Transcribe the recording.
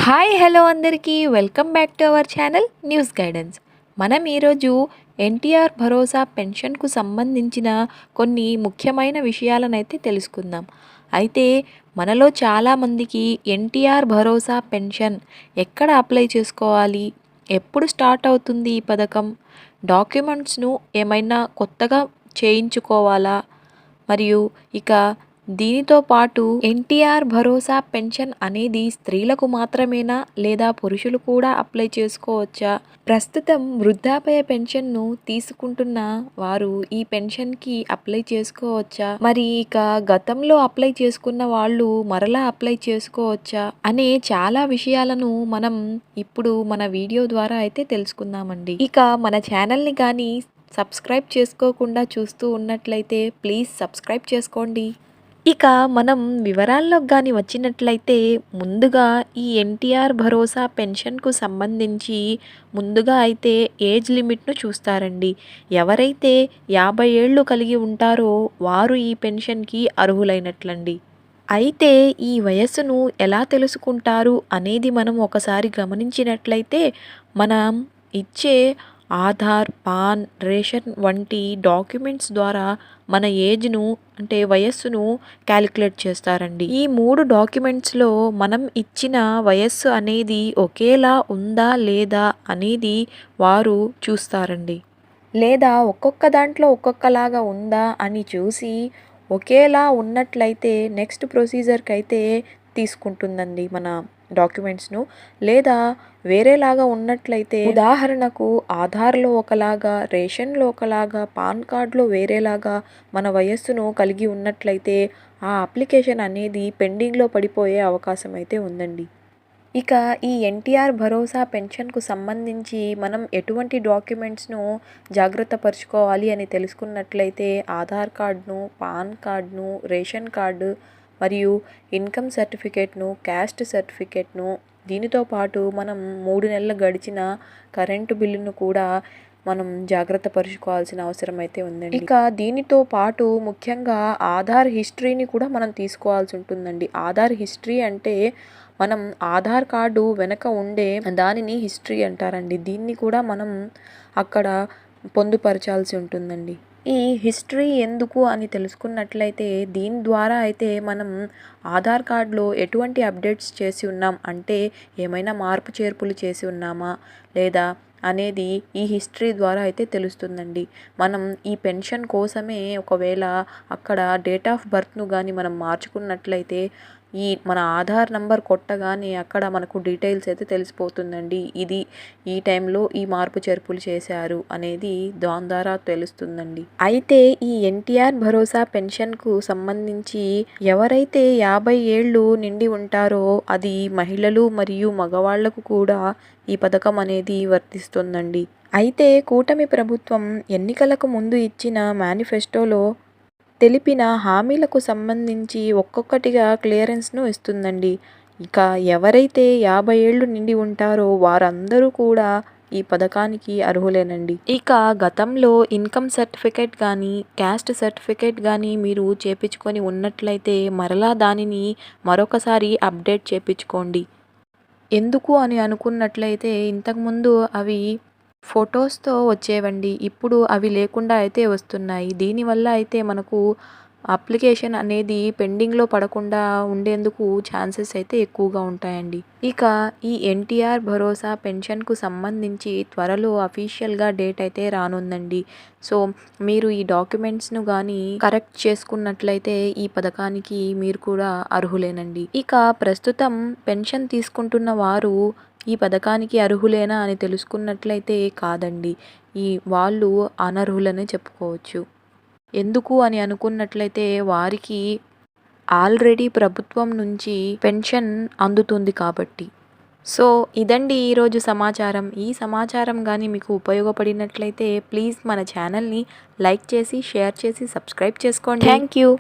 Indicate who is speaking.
Speaker 1: Hi hello అందరికీ welcome back to our channel news guidance. మనం ఈరోజు ఎన్టీఆర్ భరోసా పెన్షన్కు సంబంధించిన కొన్ని ముఖ్యమైన విషయాలనైతే తెలుసుకుందాం. అయితే మనలో చాలామందికి ఎన్టీఆర్ భరోసా పెన్షన్ ఎక్కడ అప్లై చేసుకోవాలి, ఎప్పుడు స్టార్ట్ అవుతుంది ఈ పథకం, డాక్యుమెంట్స్ను ఏమైనా కొత్తగా చేయించుకోవాలా, మరియు ఇక దీనితో పాటు ఎన్టీఆర్ భరోసా పెన్షన్ అనేది స్త్రీలకు మాత్రమేనా లేదా పురుషులు కూడా అప్లై చేసుకోవచ్చా? ప్రస్తుతం వృద్ధాప్య పెన్షన్ను తీసుకుంటున్న వారు ఈ పెన్షన్కి అప్లై చేసుకోవచ్చా? మరి ఇక గతంలో అప్లై చేసుకున్న వాళ్ళు మరలా అప్లై చేసుకోవచ్చా అనే చాలా విషయాలను మనం ఇప్పుడు మన వీడియో ద్వారా అయితే తెలుసుకుందామండి. ఇక మన ఛానల్ని కానీ సబ్స్క్రైబ్ చేసుకోకుండా చూస్తూ ఉన్నట్లయితే ప్లీజ్ సబ్స్క్రైబ్ చేసుకోండి. ఇక మనం వివరాల్లోకి కానీ వచ్చినట్లయితే ముందుగా ఈ ఎన్టీఆర్ భరోసా పెన్షన్కు సంబంధించి ముందుగా అయితే ఏజ్ లిమిట్ను చూస్తారండి. ఎవరైతే 50 ఏళ్ళు కలిగి ఉంటారో వారు ఈ పెన్షన్కి అర్హులైనట్లండి. అయితే ఈ వయస్సును ఎలా తెలుసుకుంటారు అనేది మనం ఒకసారి గమనించినట్లయితే మనం ఇచ్చే ఆధార్, పాన్, రేషన్ వంటి డాక్యుమెంట్స్ ద్వారా మన ఏజ్ను అంటే వయస్సును క్యాలిక్యులేట్ చేస్తారండి. ఈ 3 డాక్యుమెంట్స్లో మనం ఇచ్చిన వయస్సు అనేది ఒకేలా ఉందా లేదా అనేది వారు చూస్తారండి. లేదా ఒక్కొక్క దాంట్లో ఒక్కొక్కలాగా ఉందా అని చూసి ఒకేలా ఉన్నట్లయితే నెక్స్ట్ ప్రొసీజర్కి అయితే తీసుకుంటుందండి మన డాక్యుమెంట్స్ను. లేదా వేరేలాగా ఉన్నట్లయితే ఉదాహరణకు ఆధార్లో ఒకలాగా, రేషన్లో ఒకలాగా, పాన్ కార్డులో వేరేలాగా మన వయస్సును కలిగి ఉన్నట్లయితే ఆ అప్లికేషన్ అనేది పెండింగ్లో పడిపోయే అవకాశం అయితే ఉందండి. ఇక ఈ ఎన్టీఆర్ భరోసా పెన్షన్కు సంబంధించి మనం ఎటువంటి డాక్యుమెంట్స్ను జాగ్రత్త పరుచుకోవాలి అని తెలుసుకున్నట్లయితే ఆధార్ కార్డును, పాన్ కార్డును, రేషన్ కార్డు మరియు ఇన్కమ్ సర్టిఫికేట్ను, క్యాస్ట్ సర్టిఫికేట్ను, దీనితో పాటు మనం 3 నెలలు గడిచిన కరెంటు బిల్లును కూడా మనం జాగ్రత్త పరుచుకోవాల్సిన అవసరం అయితే ఉందండి. ఇక దీనితో పాటు ముఖ్యంగా ఆధార్ హిస్టరీని కూడా మనం తీసుకోవాల్సి ఉంటుందండి. ఆధార్ హిస్టరీ అంటే మనం ఆధార్ కార్డు వెనక ఉండే దానిని హిస్టరీ అంటారండి. దీన్ని కూడా మనం అక్కడ పొందుపరచాల్సి ఉంటుందండి. ఈ హిస్టరీ ఎందుకు అని తెలుసుకున్నట్లయితే దీని ద్వారా అయితే మనం ఆధార్ కార్డులో ఎటువంటి అప్డేట్స్ చేసి ఉన్నాం అంటే ఏమైనా మార్పు చేర్పులు చేసి ఉన్నామా లేదా అనేది ఈ హిస్టరీ ద్వారా అయితే తెలుస్తుందండి. మనం ఈ పెన్షన్ కోసమే ఒకవేళ అక్కడ డేట్ ఆఫ్ బర్త్ను కానీ మనం మార్చుకున్నట్లయితే ఈ మన ఆధార్ నంబర్ కొట్టగానే అక్కడ మనకు డీటెయిల్స్ అయితే తెలిసిపోతుందండి. ఇది ఈ టైంలో ఈ మార్పు చేర్పులు చేశారు అనేది దాని ద్వారా తెలుస్తుందండి. అయితే ఈ ఎన్టీఆర్ భరోసా పెన్షన్కు సంబంధించి ఎవరైతే 50 ఏళ్ళు నిండి ఉంటారో అది మహిళలు మరియు మగవాళ్లకు కూడా ఈ పథకం అనేది వర్తిస్తుందండి. అయితే కూటమి ప్రభుత్వం ఎన్నికలకు ముందు ఇచ్చిన మేనిఫెస్టోలో తెలిపిన హామీలకు సంబంధించి ఒక్కొక్కటిగా క్లియరెన్స్ను ఇస్తుందండి. ఇక ఎవరైతే 50 ఏళ్ళు నిండి ఉంటారో వారందరూ కూడా ఈ పథకానికి అర్హులేనండి. ఇక గతంలో ఇన్కమ్ సర్టిఫికేట్ కానీ క్యాస్ట్ సర్టిఫికేట్ కానీ మీరు చేపించుకొని ఉన్నట్లయితే మరలా దానిని మరొకసారి అప్డేట్ చేపించుకోండి. ఎందుకు అని అనుకున్నట్లయితే ఇంతకుముందు అవి ఫొటోస్తో వచ్చేవండి. ఇప్పుడు అవి లేకుండా అయితే వస్తున్నాయి. దీనివల్ల అయితే మనకు అప్లికేషన్ అనేది పెండింగ్లో పడకుండా ఉండేందుకు ఛాన్సెస్ అయితే ఎక్కువగా ఉంటాయండి. ఇక ఈ ఎన్టీఆర్ భరోసా పెన్షన్కు సంబంధించి త్వరలో అఫీషియల్గా డేట్ అయితే రానుందండి. సో మీరు ఈ డాక్యుమెంట్స్ను కానీ కరెక్ట్ చేసుకున్నట్లయితే ఈ పథకానికి మీరు కూడా అర్హులేనండి. ఇక ప్రస్తుతం పెన్షన్ తీసుకుంటున్న వారు ఈ పథకానికి అర్హులేనా అని తెలుసుకున్నట్లయితే కాదండి, వాళ్ళు అనర్హులనే చెప్పుకోవచ్చు. ఎందుకు అని అనుకున్నట్లయితే వారికి ఆల్రెడీ ప్రభుత్వం నుంచి పెన్షన్ అందుతుంది కాబట్టి. సో ఇదండి ఈరోజు సమాచారం. ఈ సమాచారం కానీ మీకు ఉపయోగపడినట్లయితే ప్లీజ్ మన ఛానల్ని లైక్ చేసి, షేర్ చేసి, సబ్స్క్రైబ్ చేసుకోండి. Thank you.